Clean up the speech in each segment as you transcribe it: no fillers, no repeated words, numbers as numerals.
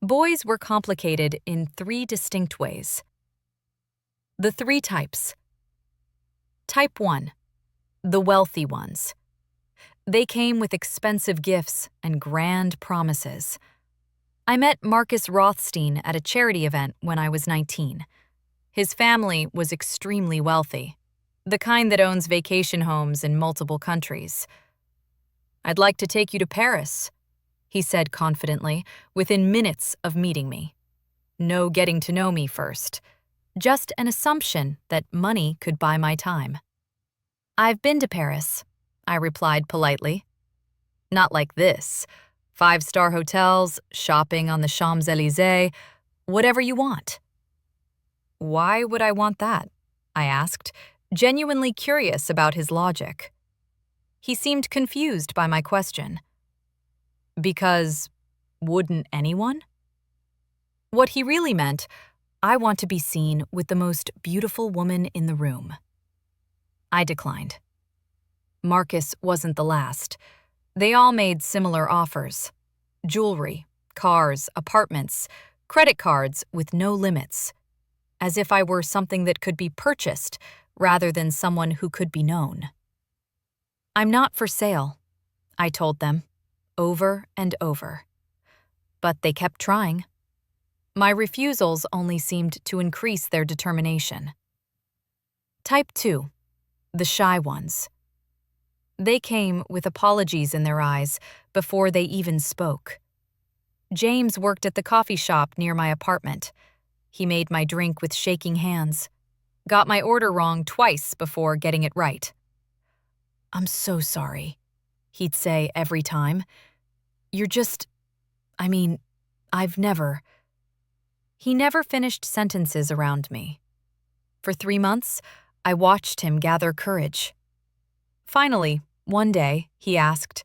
Boys were complicated in three distinct ways. The three types. Type 1. The wealthy ones. They came with expensive gifts and grand promises. I met Marcus Rothstein at a charity event when I was 19. His family was extremely wealthy, the kind that owns vacation homes in multiple countries. "I'd like to take you to Paris," he said confidently, within minutes of meeting me. No getting to know me first, just an assumption that money could buy my time. "I've been to Paris," I replied politely. "Not like this. 5-star hotels, shopping on the Champs-Élysées, whatever you want." "Why would I want that?" I asked, genuinely curious about his logic. He seemed confused by my question. "Because wouldn't anyone?" What he really meant, I want to be seen with the most beautiful woman in the room. I declined. Marcus wasn't the last. They all made similar offers. Jewelry, cars, apartments, credit cards with no limits. As if I were something that could be purchased rather than someone who could be known. "I'm not for sale," I told them, over and over. But they kept trying. My refusals only seemed to increase their determination. Type 2. The shy ones. They came with apologies in their eyes before they even spoke. James worked at the coffee shop near my apartment. He made my drink with shaking hands, got my order wrong twice before getting it right. "I'm so sorry," he'd say every time. I've never." He never finished sentences around me. For 3 months, I watched him gather courage. Finally, one day, he asked,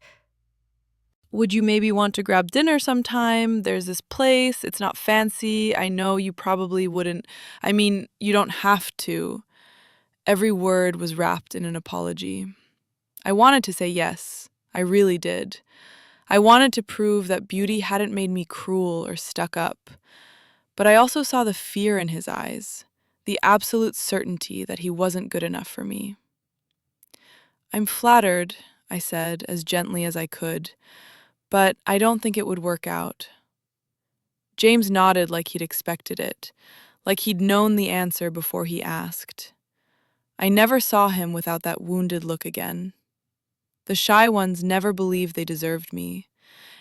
"Would you maybe want to grab dinner sometime? There's this place. It's not fancy. I know you probably wouldn't. You don't have to." Every word was wrapped in an apology. I wanted to say yes. I really did. I wanted to prove that beauty hadn't made me cruel or stuck up. But I also saw the fear in his eyes, the absolute certainty that he wasn't good enough for me. "I'm flattered," I said as gently as I could, "but I don't think it would work out." James nodded like he'd expected it, like he'd known the answer before he asked. I never saw him without that wounded look again. The shy ones never believed they deserved me,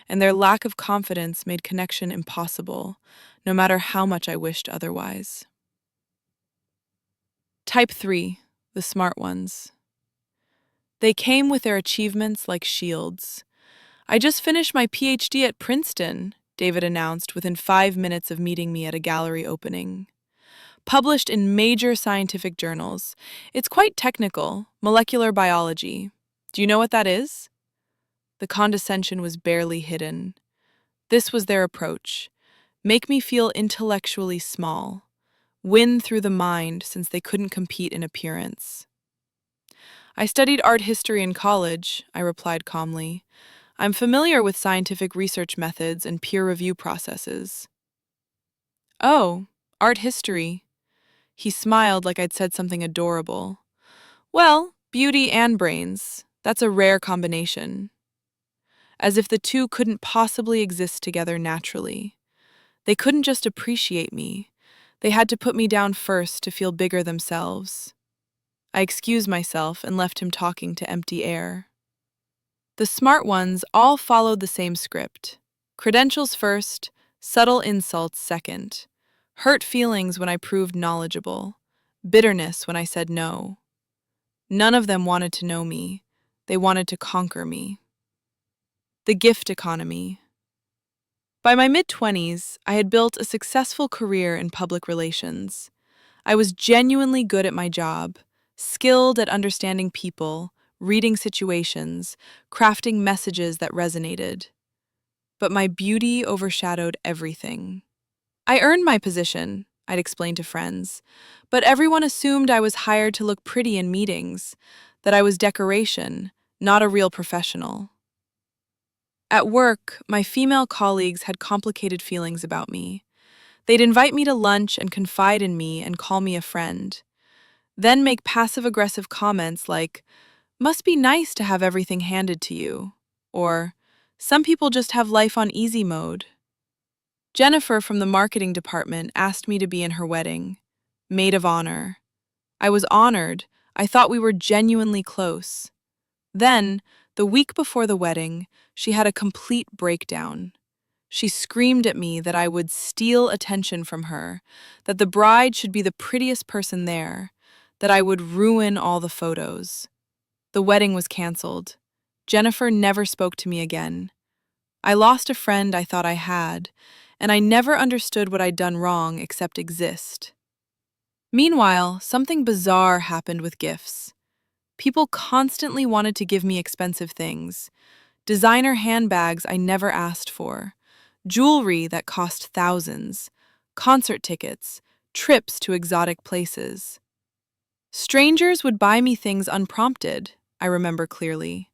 and their lack of confidence made connection impossible, no matter how much I wished otherwise. Type 3, the smart ones. They came with their achievements like shields. "I just finished my PhD at Princeton," David announced within 5 minutes of meeting me at a gallery opening. "Published in major scientific journals. It's quite technical, molecular biology. Do you know what that is?" The condescension was barely hidden. This was their approach. Make me feel intellectually small. Win through the mind since they couldn't compete in appearance. "I studied art history in college," I replied calmly. "I'm familiar with scientific research methods and peer review processes." "Oh, art history." He smiled like I'd said something adorable. "Well, beauty and brains. That's a rare combination." As if the two couldn't possibly exist together naturally. They couldn't just appreciate me. They had to put me down first to feel bigger themselves. I excused myself and left him talking to empty air. The smart ones all followed the same script. Credentials first, subtle insults second. Hurt feelings when I proved knowledgeable. Bitterness when I said no. None of them wanted to know me. They wanted to conquer me. The gift economy. By my mid-20s, I had built a successful career in public relations. I was genuinely good at my job, skilled at understanding people, reading situations, crafting messages that resonated. But my beauty overshadowed everything. I earned my position, I'd explain to friends, but everyone assumed I was hired to look pretty in meetings, that I was decoration, not a real professional. At work, my female colleagues had complicated feelings about me. They'd invite me to lunch and confide in me and call me a friend, then make passive-aggressive comments like, "Must be nice to have everything handed to you," or, "Some people just have life on easy mode." Jennifer from the marketing department asked me to be in her wedding, maid of honor. I was honored. I thought we were genuinely close. Then, the week before the wedding, she had a complete breakdown. She screamed at me that I would steal attention from her, that the bride should be the prettiest person there, that I would ruin all the photos. The wedding was canceled. Jennifer never spoke to me again. I lost a friend I thought I had, and I never understood what I'd done wrong except exist. Meanwhile, something bizarre happened with gifts. People constantly wanted to give me expensive things. Designer handbags I never asked for, jewelry that cost thousands, concert tickets, trips to exotic places. Strangers would buy me things unprompted, I remember clearly.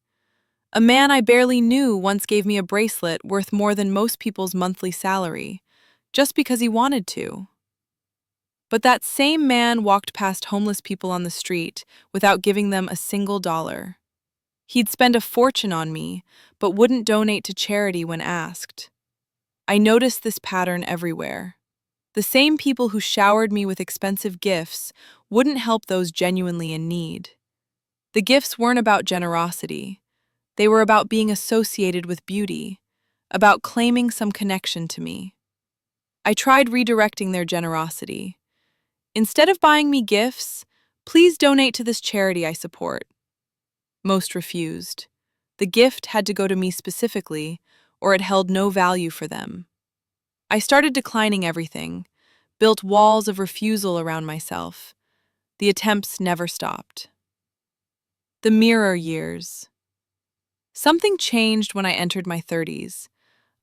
A man I barely knew once gave me a bracelet worth more than most people's monthly salary, just because he wanted to. But that same man walked past homeless people on the street without giving them a single dollar. He'd spend a fortune on me, but wouldn't donate to charity when asked. I noticed this pattern everywhere. The same people who showered me with expensive gifts wouldn't help those genuinely in need. The gifts weren't about generosity. They were about being associated with beauty, about claiming some connection to me. I tried redirecting their generosity. Instead of buying me gifts, please donate to this charity I support. Most refused. The gift had to go to me specifically, or it held no value for them. I started declining everything, built walls of refusal around myself. The attempts never stopped. The mirror years. Something changed when I entered my 30s.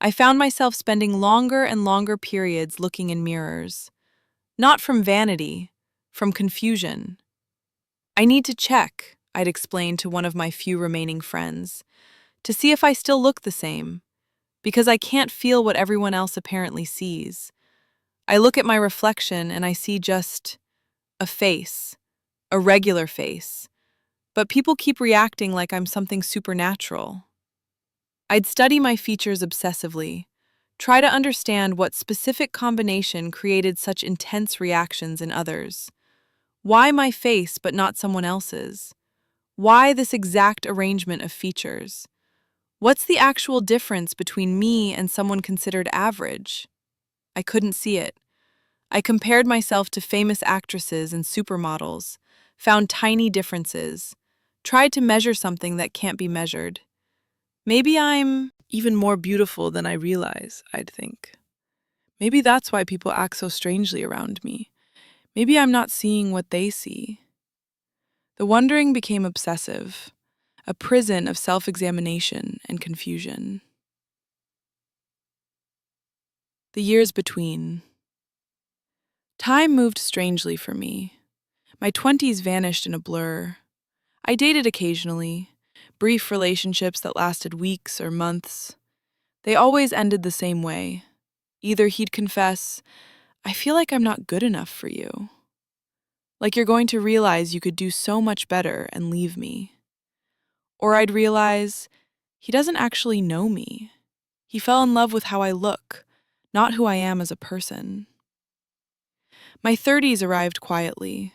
I found myself spending longer and longer periods looking in mirrors. Not from vanity, from confusion. "I need to check," I'd explain to one of my few remaining friends, "to see if I still look the same, because I can't feel what everyone else apparently sees. I look at my reflection and I see just a face, a regular face, but people keep reacting like I'm something supernatural." I'd study my features obsessively, try to understand what specific combination created such intense reactions in others. Why my face but not someone else's? Why this exact arrangement of features? What's the actual difference between me and someone considered average? I couldn't see it. I compared myself to famous actresses and supermodels, found tiny differences, tried to measure something that can't be measured. Maybe I'm even more beautiful than I realize, I'd think. Maybe that's why people act so strangely around me. Maybe I'm not seeing what they see. The wondering became obsessive, a prison of self-examination and confusion. The years between. Time moved strangely for me. My 20s vanished in a blur. I dated occasionally, brief relationships that lasted weeks or months. They always ended the same way. Either he'd confess, "I feel like I'm not good enough for you." Like you're going to realize you could do so much better and leave me. Or I'd realize, he doesn't actually know me. He fell in love with how I look, not who I am as a person. My 30s arrived quietly.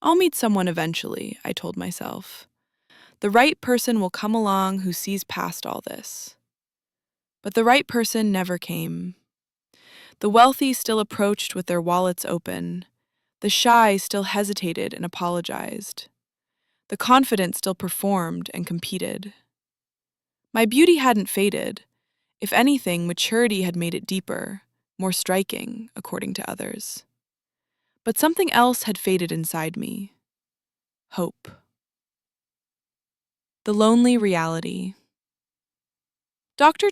I'll meet someone eventually, I told myself. The right person will come along who sees past all this. But the right person never came. The wealthy still approached with their wallets open. The shy still hesitated and apologized. The confident still performed and competed. My beauty hadn't faded. If anything, maturity had made it deeper, more striking, according to others. But something else had faded inside me. Hope. The lonely reality. Dr.